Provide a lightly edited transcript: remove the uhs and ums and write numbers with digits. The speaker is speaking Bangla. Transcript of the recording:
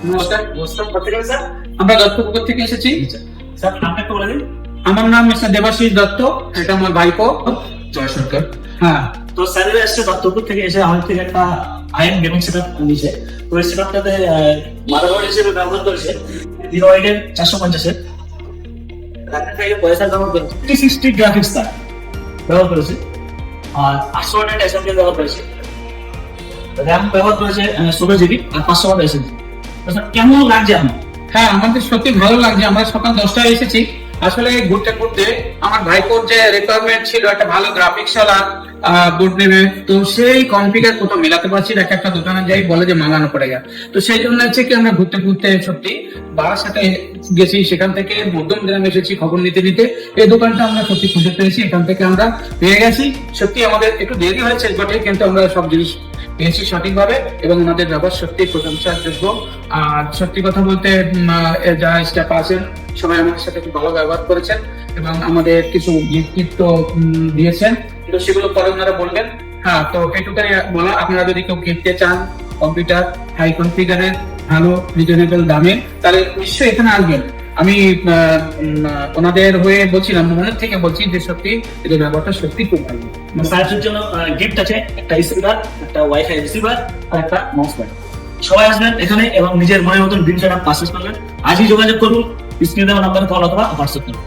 নমস্কার। নমস্কার, কোথা থেকে স্যার? আমরা দত্তপুকুর থেকে এসেছি। স্যার নামটা একটু বলে দিন। আমার নাম মিস্টার দেবাশিস দত্ত, এটা আমার ভাইপো জয় সরকার। হ্যাঁ, তো স্যারেরা এসে দত্তপুর থেকে এসে আমাদের থেকে একটা আইএম গেমিং সেটআপ নিয়েছে। তো এই সেটআপটাতে মাদারবোর্ড হিসেবে ব্যবহার করেছে হিরোয়েডের 450-এর পয়সা ব্যবহার করেছে 360 গ্রাফিক্স কার্ড ব্যবহার করেছে, আর 800 ওয়াটের এসএমডি ব্যবহার করেছে, র্যাম ব্যবহার করেছে 16 জিবি আর 500 ওয়াট এসএমডি। তো স্যার কেমন লাগছে আমার? হ্যাঁ, আমাদের সত্যি ভালো লাগছে। আমরা সকাল 10টায় এসেছি। আসলে ঘুরতে ঘুরতে আমার ভাইপোর যে রিকোয়ারমেন্ট ছিল একটা ভালো গ্রাফিক্স ওয়ালা বোর্ড নেবে, তো সেই কনফিগার কোথাও মেলাতে পারছি না। একটা দোকানে যাই বলে যে মাঙানো পড়ে গেল। তো সেই জন্য হচ্ছে কি আমরা ঘুরতে ঘুরতে সত্যি বাবার সাথে গেছি, সেখান থেকে মধ্যম গ্রামে এসেছি খবর নিতে নিতে। এই দোকানটা আমরা সত্যি খুঁজে পেয়েছি, এখান থেকে আমরা পেয়ে গেছি। সত্যি আমাদের একটু দেরি হয়েছে বটে, কিন্তু আমরা সব জিনিস পেয়েছি সঠিকভাবে এবং ওনাদের ব্যবহার সত্যি প্রশংসার যোগ্য। আর সত্যি কথা বলতে যারা স্টাফ আছেন সবাই আমাদের সাথে খুব ভালো ব্যবহার করেছেন এবং আমাদের কিছু গিফট দিয়েছেন, কিন্তু সেগুলো পরে ওনারা বলবেন। হ্যাঁ, তো এটুকুই বলা, আপনারা যদি কেউ কিনতে চান কম্পিউটার হাই কনফিগারের ভালো রিজনেবল দামে, তাহলে নিশ্চয়ই এখানে আসবেন। আমি ওনাদের হয়ে বলছিলাম, মনের থেকে বলছি যে সত্যি এদের ব্যবহারটা সত্যি খুব ভালো। স্যারের জন্য গিফট আছে একটা স্পিকার, একটা ওয়াইফাই রিসিভার আর একটা মাউস প্যাড। সবাই আসবেন এখানে এবং নিজের মনের মতন বিল সেটআপ পারচেজ করবেন। আজই যোগাযোগ করুন, স্ক্রিনে দেওয়া নাম্বারে কল অথবা হোয়াটসঅ্যাপ করুন।